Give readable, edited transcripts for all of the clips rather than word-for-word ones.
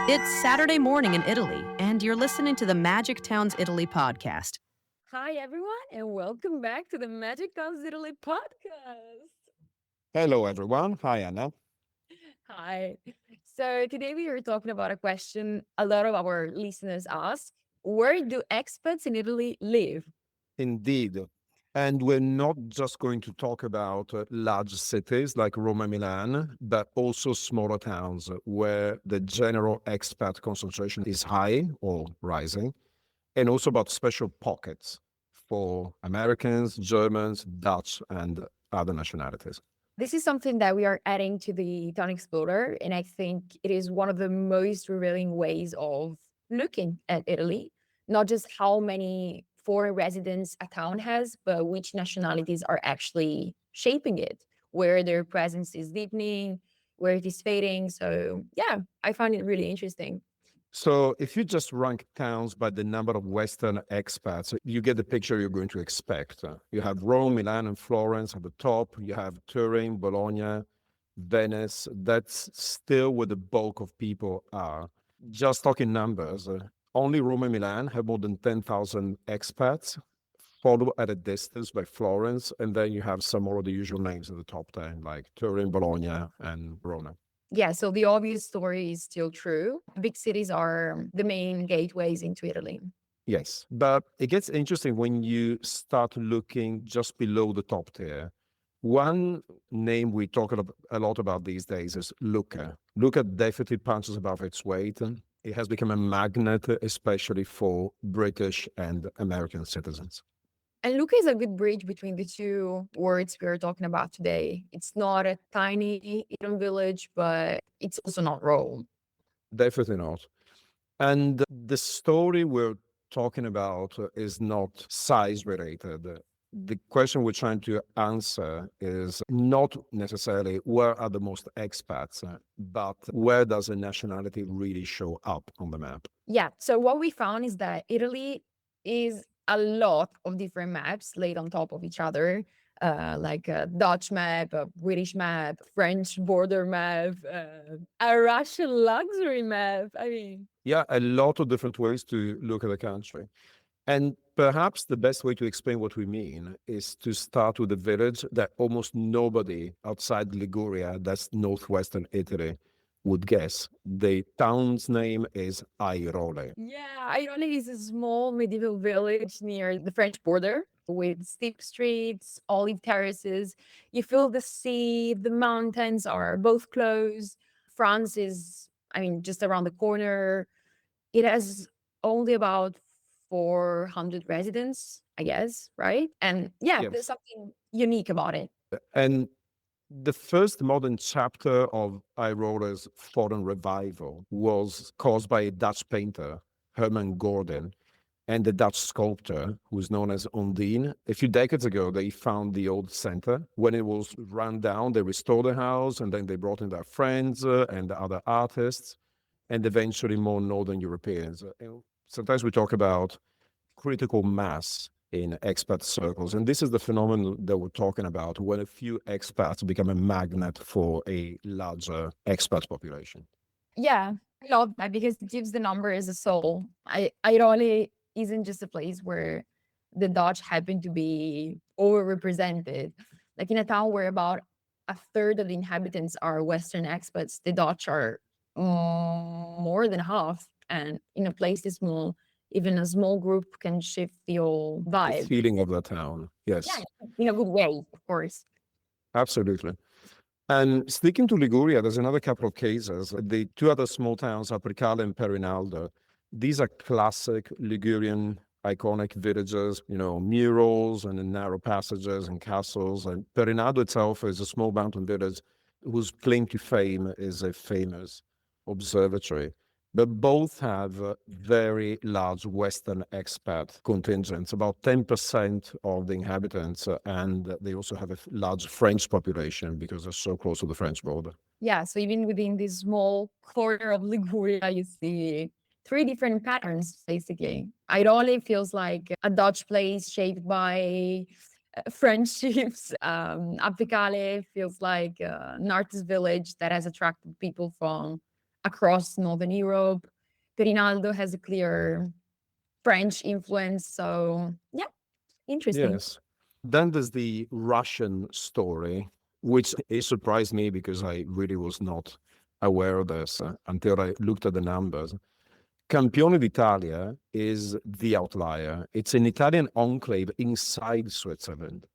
It's Saturday morning in Italy, and you're listening to the Magic Towns Italy podcast. Hi, everyone, and welcome back to the Magic Towns Italy podcast. Hello, everyone. Hi, Anna. Hi. So, today we are talking about a question a lot of our listeners ask. Where do expats in Italy live? Indeed. And we're not just going to talk about large cities like Rome and Milan, but also smaller towns where the general expat concentration is high or rising, and also about special pockets for Americans, Germans, Dutch, and other nationalities. This is something that we are adding to the Town Explorer, and I think it is one of the most revealing ways of looking at Italy, not just how many foreign residents a town has, but which nationalities are actually shaping it, where their presence is deepening, where it is fading. So, yeah, I find it really interesting. So, if you just rank towns by the number of Western expats, you get the picture you're going to expect. You have Rome, Milan, and Florence at the top. You have Turin, Bologna, Venice. That's still where the bulk of people are. Just talking numbers, only Rome and Milan have more than 10,000 expats, followed at a distance by Florence. And then you have some more of the usual names in the top 10, like Turin, Bologna, and Verona. Yeah, so the obvious story is still true. Big cities are the main gateways into Italy. Yes, but it gets interesting when you start looking just below the top tier. One name we talk a lot about these days is Lucca. Lucca definitely punches above its weight. It has become a magnet, especially for British and American citizens. And Lucca is a good bridge between the two words we are talking about today. It's not a tiny Eden village, but it's also not Rome. Definitely not. And the story we're talking about is not size related. The question we're trying to answer is not necessarily where are the most expats, but where does a nationality really show up on the map? Yeah. So what we found is that Italy is a lot of different maps laid on top of each other, like a Dutch map, a British map, French border map, a Russian luxury map. I mean, Yeah, a lot of different ways to look at the country. And perhaps the best way to explain what we mean is to start with a village that almost nobody outside Liguria, that's northwestern Italy, would guess. The town's name is Airole. yeah, Airoli is a small medieval village near the French border with steep streets, olive terraces. You feel the sea, the mountains are both close. France is, I mean, just around the corner. It has only about 400 residents, I guess, right? And yeah, there's Yes. something unique about it. And the first modern chapter of Airole's foreign revival was caused by a Dutch painter, Herman Gordon, and the Dutch sculptor who's known as Ondine. A few decades ago, they found the old center. When it was run down, they restored the house and then they brought in their friends and the other artists and eventually more Northern Europeans. And sometimes we talk about critical mass in expat circles. And this is the phenomenon that we're talking about when a few expats become a magnet for a larger expat population. Yeah, I love that because it gives the numbers a soul. Airoli isn't just a place where the Dutch happen to be overrepresented. Like in a town where about a third of the inhabitants are Western expats, the Dutch are more than half. And in a place this small, even a small group can shift the whole The vibe. feeling of the town. Yeah, Yes, in a good way, of course. absolutely. And sticking to Liguria, there's another couple of cases. The two other small towns are Pricale and Perinaldo. These are classic Ligurian iconic villages, murals and narrow passages and castles. And Perinaldo itself is a small mountain village whose claim to fame is a famous observatory. But both have very large Western expat contingents, about 10% of the inhabitants, and they also have a large French population because they're so close to the French border. Yeah, so even within this small corner of Liguria, you see three different patterns, basically. Airoli feels like a Dutch place shaped by friendships. Apicale feels like an artist village that has attracted people from across Northern Europe. Rinaldo has a clear French influence. So yeah, interesting. Yes. Then there's the Russian story, which it surprised me because I really was not aware of this until I looked at the numbers. Campione d'Italia is the outlier. It's an Italian enclave inside Switzerland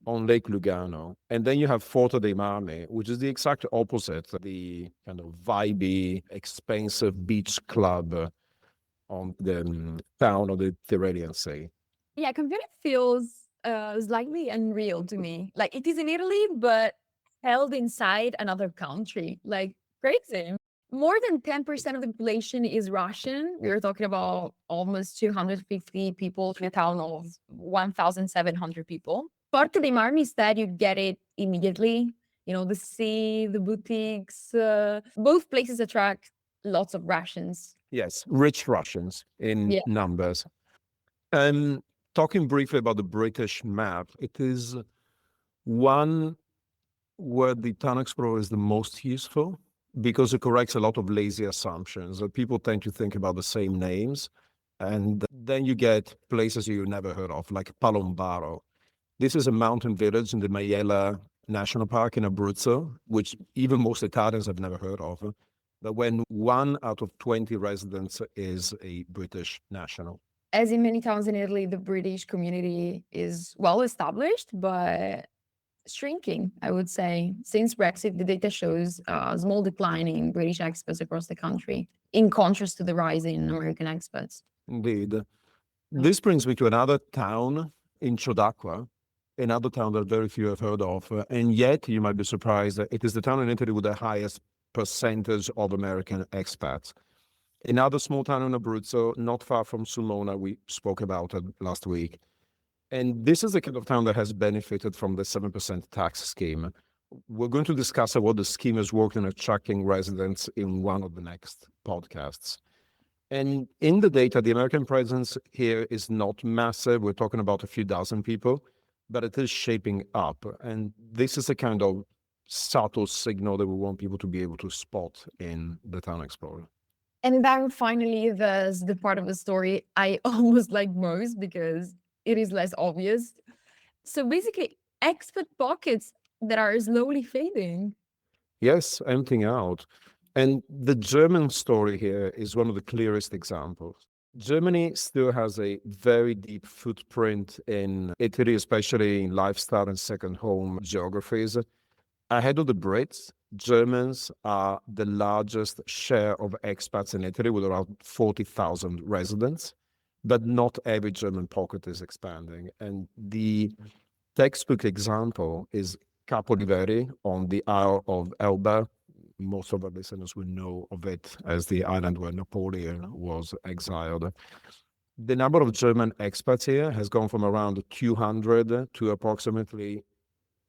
on Lake Lugano. And then you have Forte dei Marmi, which is the exact opposite, the kind of vibey, expensive beach club on the town of the Tyrrhenian Sea. Yeah, Campione feels slightly unreal to me. Like it is in Italy, but held inside another country. Like crazy. More than 10% of the population is Russian. We are talking about almost 250 people in a town of 1,700 people. Porto dei Marmi instead, you get it immediately. You know, the sea, the boutiques, both places attract lots of Russians. Yes, rich Russians in Yeah. numbers. Talking briefly about the British map, it is one where the Town Explorer is the most useful because it corrects a lot of lazy assumptions. People tend to think about the same names, and then you get places you never heard of, like Palombaro. This is a mountain village in the Maiella National Park in Abruzzo, which even most Italians have never heard of. But when 1 out of 20 residents is a British national. As in many towns in Italy, the British community is well established, but shrinking, I would say. Since Brexit, the data shows a small decline in British expats across the country, in contrast to the rise in American expats. Indeed. This brings me to another town in Ciodacqua, another town that very few have heard of. And yet, you might be surprised that it is the town in Italy with the highest percentage of American expats. Another small town in Abruzzo, not far from Sulmona, we spoke about it last week. And this is the kind of town that has benefited from the 7% tax scheme. We're going to discuss what the scheme has worked in attracting residents in one of the next podcasts. And in the data, the American presence here is not massive. We're talking about a few dozen people, but it is shaping up. And this is a kind of subtle signal that we want people to be able to spot in the Town Explorer. And then finally, there's the part of the story I almost like most because it is less obvious. So basically, expat pockets that are slowly fading. Yes, emptying out. And the German story here is one of the clearest examples. Germany still has a very deep footprint in Italy, especially in lifestyle and second home geographies. Ahead of the Brits, Germans are the largest share of expats in Italy with around 40,000 residents, but not every German pocket is expanding. And the textbook example is Capo di Veri on the Isle of Elba. Most of our listeners will know of it as the island where Napoleon was exiled. The number of German expats here has gone from around 200 to approximately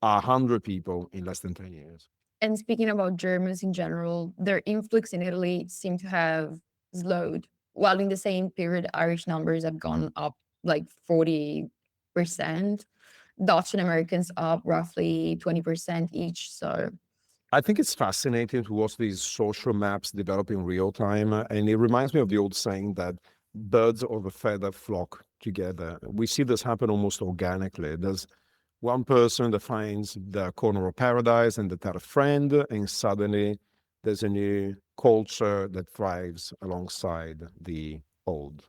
100 people in less than 10 years. And speaking about Germans in general, their influx in Italy seem to have slowed, while in the same period, Irish numbers have gone up like 40%. Dutch and Americans up roughly 20% each. So I think it's fascinating to watch these social maps develop in real time. And it reminds me of the old saying that birds of a feather flock together. We see this happen almost organically. There's one person that finds the corner of paradise and they tell a friend, and suddenly there's a new culture that thrives alongside the old.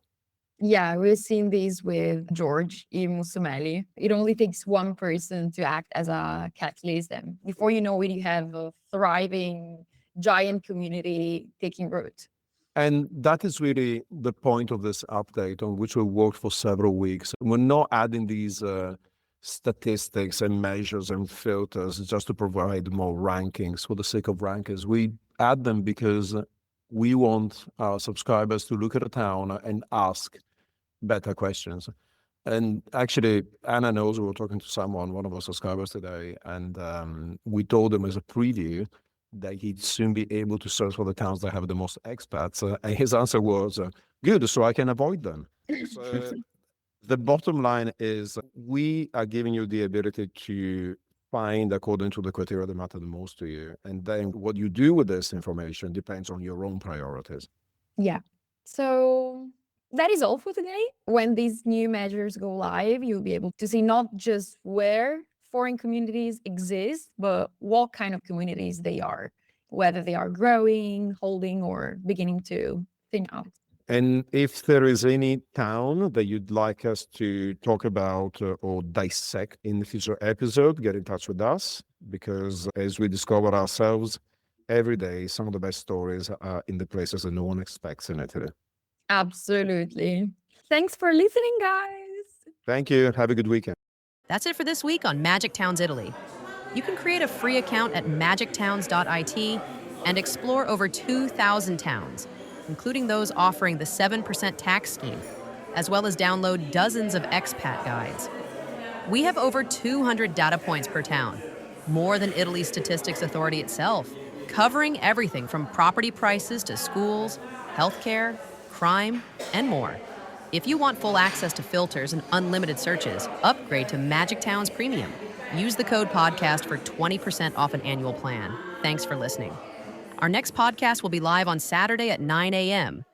yeah, we've seen this with George in Musumeli. It only takes one person to act as a catalyst, and before you know it, you have a thriving giant community taking root. And that is really the point of this update on which we worked for several weeks. We're not adding these statistics and measures and filters just to provide more rankings for the sake of rankings. We add them because we want our subscribers to look at a town and ask better questions. And actually, Anna knows we were talking to someone, one of our subscribers today, and we told him as a preview that he'd soon be able to search for the towns that have the most expats. And his answer was, good, so I can avoid them. So the bottom line is we are giving you the ability to find according to the criteria that matter the most to you. And then what you do with this information depends on your own priorities. Yeah. So that is all for today. When these new measures go live, you'll be able to see not just where foreign communities exist, but what kind of communities they are, whether they are growing, holding, or beginning to thin out. And if there is any town that you'd like us to talk about or dissect in the future episode, get in touch with us, because as we discover ourselves every day, some of the best stories are in the places that no one expects in Italy. Absolutely. Thanks for listening, guys. Thank you. Have a good weekend. That's it for this week on Magic Towns Italy. You can create a free account at magictowns.it and explore over 2,000 towns, including those offering the 7% tax scheme, as well as download dozens of expat guides. We have over 200 data points per town, more than Italy's Statistics Authority itself, covering everything from property prices to schools, healthcare, crime, and more. If you want full access to filters and unlimited searches, upgrade to Magic Towns Premium. Use the code podcast for 20% off an annual plan. Thanks for listening. Our next podcast will be live on Saturday at 9 a.m.